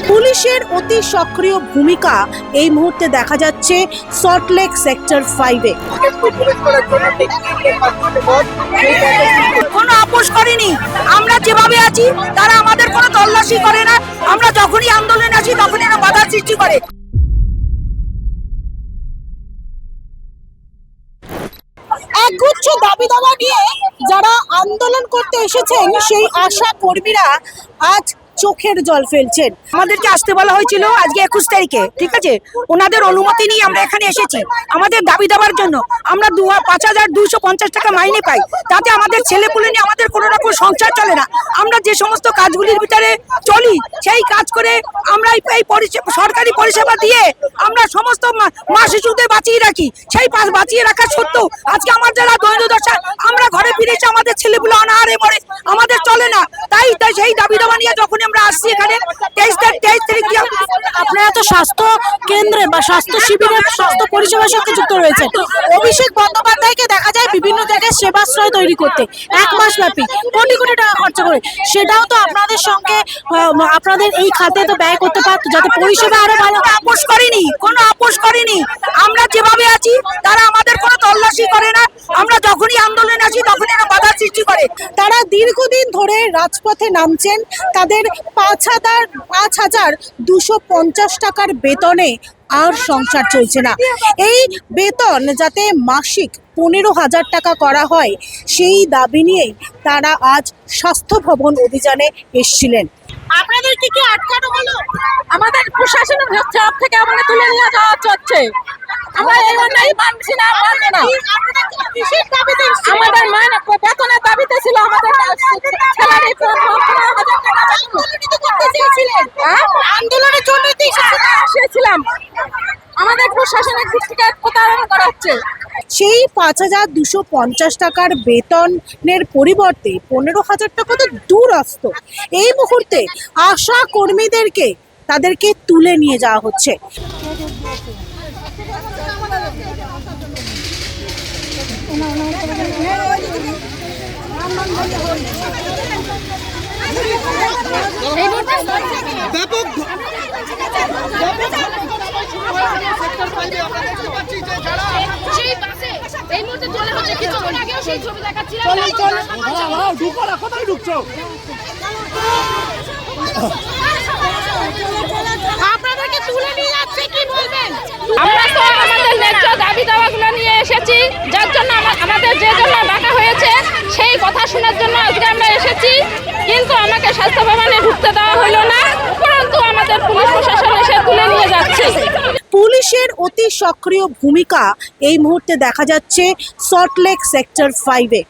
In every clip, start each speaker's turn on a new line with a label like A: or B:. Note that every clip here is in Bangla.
A: পুলিশের অতি সক্রিয় ভূমিকা এই মুহূর্তে দেখা যাচ্ছে সল্টলেক সেক্টর 5-এ। কোনো আপোষ করেনি, আমরা যেভাবে আছি তারা আমাদের কোনো তল্লাশি করে না। আমরা যখনই আন্দোলনে আছি তখনই এরা বাধা সৃষ্টি করে। একগুচ্ছ দাবি দাবা নিয়ে যারা আন্দোলন করতে এসেছেন সেই আশা কর্মীরা আজ চোখের জল ফেলছেন। আমাদেরকে আসতে বলা হয়েছিল আজকে 21 তারিখে, ঠিক আছে? ওনাদের অনুমতি নিয়ে আমরা এখানে এসেছি আমাদের দাবি দেওয়ার জন্য। আমরা 5,250 টাকা মাইনে পাই, তাতে আমাদের ছেলেপুলে নিয়ে আমাদের কোনো রকম সংসার চলে না। আমরা যে সমস্ত কাজগুলির ভিতরে চলি সেই কাজ করে আমরা এই সরকারি পরিষেবা দিয়ে আমরা সমস্ত মা শিশুদের বাঁচিয়ে রাখি। সেই বাঁচিয়ে রাখার সত্ত্বেও আজকে আমার যারা দৈনদশা আমরা ঘরে ফিরেছি, আমাদের ছেলেপুলে অনাহারে মরে, আমাদের চলে না। তাই সেই দাবি দাবা নিয়ে যখন আমরা আসছি এখানে 23 তারিখ। আপনারা তো স্বাস্থ্য কেন্দ্রে বা স্বাস্থ্য শিবিরে স্বাস্থ্য পরিষেবার সঙ্গে যুক্ত রয়েছে। অভিষেক বন্দ্যোপাধ্যায়কে দেখা যায় বিভিন্ন জায়গায় সেবাশ্রয় তৈরি করতে 1 মাস ব্যাপী কোটি কোটি টাকা খরচা করে। সেটাও তো আপনাদের সঙ্গে আপনাদের এই খাতে তো ব্যয় করতে পারতো যাতে পরিষেবা আরো ভালো। আপোষ করেনি, কোনো আপোষ করেনি। আমরা যেভাবে আছি তারা আমাদের কোনো তল্লাশি করে না। আমরা যখনই আন্দোলনে আছি তখনই এরা বাধা সৃষ্টি করে। তারা দীর্ঘদিন ধরে রাজপথে নামছেন। তাদের 5,250 টাকার বেতনে আর সংসার চলছে না। এই বেতন যাতে মাসিক 15,000 টাকা করা হয় সেই দাবি নিয়েই তারা আজ স্বাস্থ্য ভবন অভিযানে এসেছিলেন। আপনাদের কি আটকানো হলো?
B: আমাদের প্রশাসনের তরফ থেকে আমাদের তুলে নিয়ে যাওয়া হচ্ছে। আমরা এই অন্যায় মানছি না, মানব না। আমাদের মাইনে বেতনের দাবিতে ছিল আমাদের আন্দোলনের জন্য এসেছিলাম। আমাদের প্রশাসনের দিক থেকে প্রতারণা করা হচ্ছে।
A: সেই 5,250 টাকার বেতনের পরিবর্তে 15,000 টাকা তো দূরস্থ। এই মুহূর্তে আশা কর্মীদেরকে তাদেরকে তুলে নিয়ে যাওয়া হচ্ছে।
C: এই মুহূর্তে চলে হচ্ছে কিছুক্ষণ আগেও সেই ছবি দেখাচ্ছিলাম। কোথায় ঢুকছো? আপনাদেরকে তুলে নিয়ে যাচ্ছে, কি বলবেন?
B: আমরা তো আমাদের ন্যায্য দাবি দাওয়াগুলো নিয়ে এসেছি, যার জন্য আমাদের যে জন্য ডাকা হয়েছে সেই কথা শোনার জন্য আজকে আমরা এসেছি। কিন্তু আমাকে স্বাস্থ্য ভবনে ঢুকতে দেওয়া হলো না, উপরন্তু আমাদের পুলিশ প্রশাসন এসে তুলে নিয়ে যাচ্ছে।
A: পুলিশের অতি সক্রিয় ভূমিকা এই মুহূর্তে দেখা যাচ্ছে সল্টলেক সেক্টর 5-এ।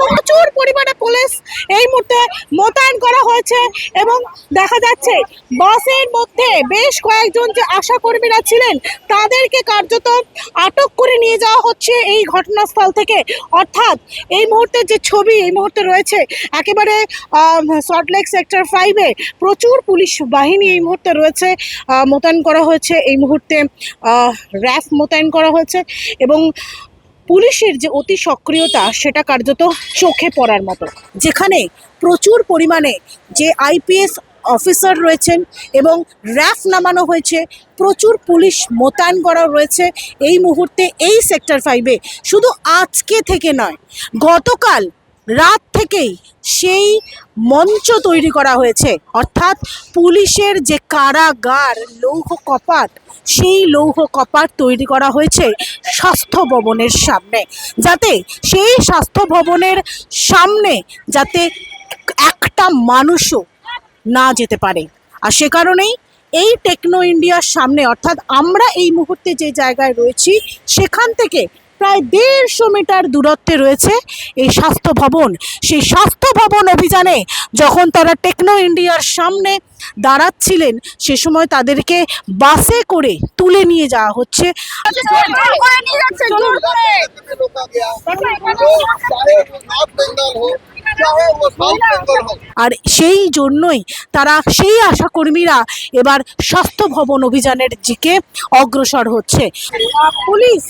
A: প্রচুর পরিমাণে পুলিশ এই মুহূর্তে মোতায়েন করা হয়েছে এবং দেখা যাচ্ছে বাসের মধ্যে বেশ কয়েকজন যে আশা কর্মীরা ছিলেন তাদেরকে কার্যত আটক করে নিয়ে যাওয়া হচ্ছে এই ঘটনাস্থল থেকে। অর্থাৎ এই মুহূর্তে যে ছবি এই মুহূর্তে রয়েছে একেবারে সল্টলেক সেক্টর 5-এ প্রচুর পুলিশ বাহিনী এই মুহূর্তে রয়েছে, মোতায়েন করা হয়েছে। এই মুহূর্তে র্যাফ মোতায়েন করা হয়েছে এবং পুলিশের যে অতি সক্রিয়তা সেটা কার্যত চোখে পড়ার মতো। যেখানে প্রচুর পরিমাণে যে আইপিএস অফিসার রয়েছেন এবং র্যাফ নামানো হয়েছে, প্রচুর পুলিশ মোতায়েন করা রয়েছে এই মুহূর্তে এই সেক্টর 5-এ। শুধু আজকে থেকে নয়, গতকাল রাত থেকেই সেই মঞ্চ তৈরি করা হয়েছে। অর্থাৎ পুলিশের যে কারাগার, লৌহ কপাট, সেই লৌহ কপাট তৈরি করা হয়েছে স্বাস্থ্য ভবনের সামনে, যাতে সেই স্বাস্থ্য ভবনের সামনে যাতে একটা মানুষও না যেতে পারে। আর সে কারণেই এই টেকনো ইন্ডিয়ার সামনে, অর্থাৎ আমরা এই মুহূর্তে যে জায়গায় রয়েছি সেখান থেকে প্রায় 150 মিটার দূরত্বে রয়েছে এই স্বাস্থ্য ভবন। সেই স্বাস্থ্য ভবন অভিযানে যখন তারা টেকনো ইন্ডিয়ার সামনে দাঁড়াচ্ছিলেন সে সময় তাদেরকে বাসে করে তুলে নিয়ে যাওয়া হচ্ছে।
D: रोका गया तो चाहे वो नॉर्थ बंगाल हो चाहे वो साउथ बंगाल हो।
A: আর সেই জন্যই তারা সেই আশাকর্মীরা এবার স্বাস্থ্য ভবন অভিযানের দিকে অগ্রসর হচ্ছে। পুলিশ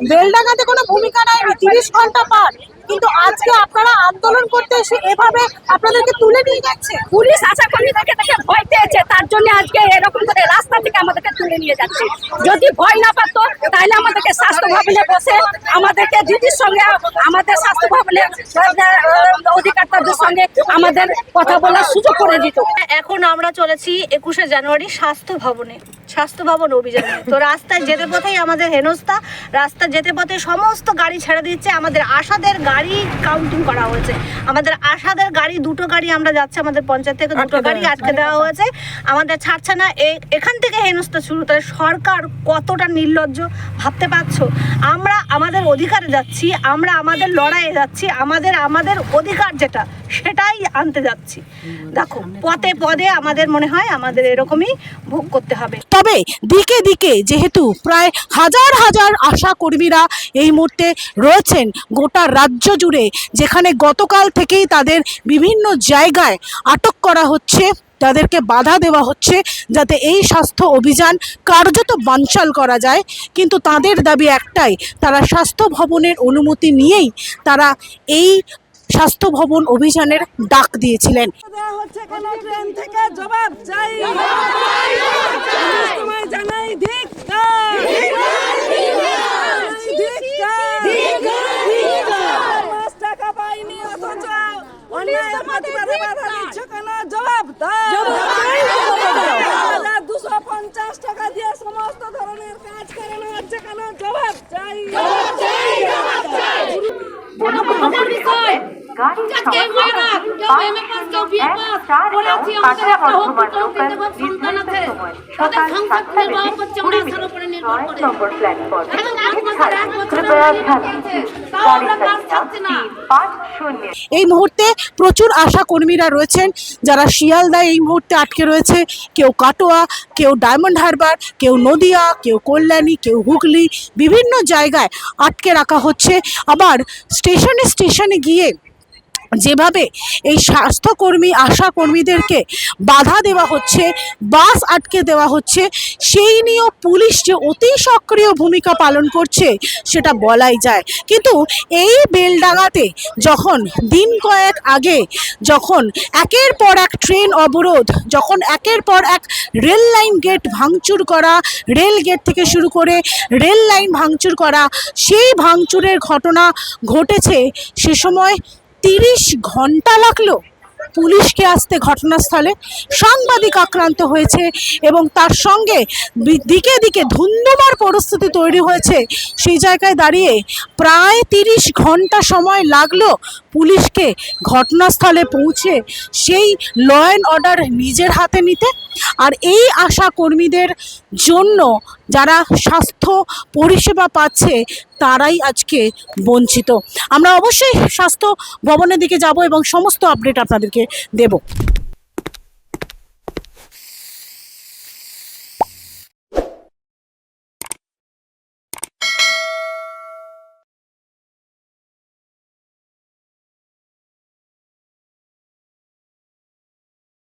A: বেলডাঙ্গাতে কোনো ভূমিকা নেয়নি, 30 ঘন্টা পার, কিন্তু আজকে আপনারা আন্দোলন করতে এসে এভাবে আপনাদেরকে তুলে নিয়ে যাচ্ছে।
C: পুলিশ আশা করি দেখে ভয় পেয়েছে, তার জন্য আজকে এরকম করে রাস্তা থেকে আমাদেরকে তুলে নিয়ে যাচ্ছে। যদি ভয় না পারতো তাহলে আমাদেরকে স্বাস্থ্য ভবনে বসে আমাদেরকে দিদির সঙ্গে, আমাদের স্বাস্থ্য ভবনের অধিকর্তাদের সঙ্গে আমাদের কথা বলার সুযোগ করে দিত।
E: এখন আমরা চলেছি 21শে জানুয়ারি স্বাস্থ্য ভবন অভিযানে। তো রাস্তায় যেতে পথেই আমাদের হেনস্থা, রাস্তা যেতে পথে সমস্ত গাড়ি ছেড়ে দিচ্ছে। আমাদের আশাদের গাড়ি কাউন্টিং করা হয়েছে, আমাদের আশাদের গাড়ি, 2টো গাড়ি আমরা যাচ্ছে, আমাদের পঞ্চায়েত থেকে 2টো গাড়ি আটকে দেওয়া হয়েছে, আমাদের ছাড়ছে না। এখান থেকে হেনস্থা শুরু। তাহলে সরকার কতটা নির্লজ্জ ভাবতে পারছো? আমরা আমাদের অধিকারে যাচ্ছি, আমরা আমাদের লড়াইয়ে যাচ্ছি, আমাদের অধিকার যেটা সেটাই আনতে যাচ্ছি। দেখো পদে পদে আমাদের মনে হয় আমাদের এরকমই ভোগ করতে হবে।
A: তবে দিকে দিকে যেহেতু প্রায় হাজার হাজার আশা কর্মীরা এই মুহূর্তে রয়েছেন গোটা রাজ্য জুড়ে, যেখানে গতকাল থেকেই তাদের বিভিন্ন জায়গায় আটক করা হচ্ছে, তাদেরকে বাধা দেওয়া হচ্ছে যাতে এই স্বাস্থ্য অভিযান কার্যত বানচাল করা যায়। কিন্তু তাদের দাবি একটাই, তারা স্বাস্থ্য ভবনের অনুমতি নিয়েই তারা এই স্বাস্থ্য ভবন অভিযানের ডাক দিয়েছিলেন।
F: হচ্ছে কেন ট্রেন থেকে জবাব চাই, তোমায় জানাই ধিক্কার, ধিক্কার। 5 টাকা পাইনি অথচ অন্যায়ের প্রতিবাদে বাধা দিচ্ছ কেন, জবাব দাও। 250 টাকা দিয়ে সমস্ত ধরনের কাজ করানো হচ্ছে কেন, জবাব চাই।
A: এই মুহূর্তে প্রচুর আশা কর্মীরা রয়েছেন যারা শিয়ালদায় এই মুহূর্তে আটকে রয়েছে, কেউ কাটোয়া, কেউ ডায়মন্ড হারবার, কেউ নদিয়া, কেউ কল্যাণী, কেউ হুগলি, বিভিন্ন জায়গায় আটকে রাখা হচ্ছে। আবার স্টেশনে স্টেশনে গিয়ে যেভাবে এই স্বাস্থ্যকর্মী আশা কর্মীদেরকে বাধা দেওয়া হচ্ছে, বাস আটকে দেওয়া হচ্ছে, সেই নিয়েও পুলিশ যে অতি সক্রিয় ভূমিকা পালন করছে সেটা বলাই যায়। কিন্তু এই বেলডাঙ্গাতে যখন দিন কয়েক আগে যখন একের পর এক ট্রেন অবরোধ, যখন একের পর এক রেল লাইন গেট ভাঙচুর করা, রেল গেট থেকে শুরু করে রেল লাইন ভাঙচুর করা, সেই ভাঙচুরের ঘটনা ঘটেছে, সে সময় 30 ঘন্টা লাগলো পুলিশকে আসতে ঘটনাস্থলে। সাংবাদিক আক্রান্ত হয়েছে এবং তার সঙ্গে দিকে দিকে ধুন্ধুমার পরিস্থিতি তৈরি হয়েছে। সেই জায়গায় দাঁড়িয়ে প্রায় 30 ঘন্টা সময় লাগলো পুলিশকে ঘটনাস্থলে পৌঁছে সেই ল অ্যান্ড অর্ডার নিজের হাতে নিতে। আর এই আশা কর্মীদের জন্য যারা স্বাস্থ্য পরিষেবা পাচ্ছে তারাই আজকে বঞ্চিত। আমরা অবশ্যই স্বাস্থ্য ভবনের দিকে যাব এবং সমস্ত আপডেট আপনাদেরকে দেব।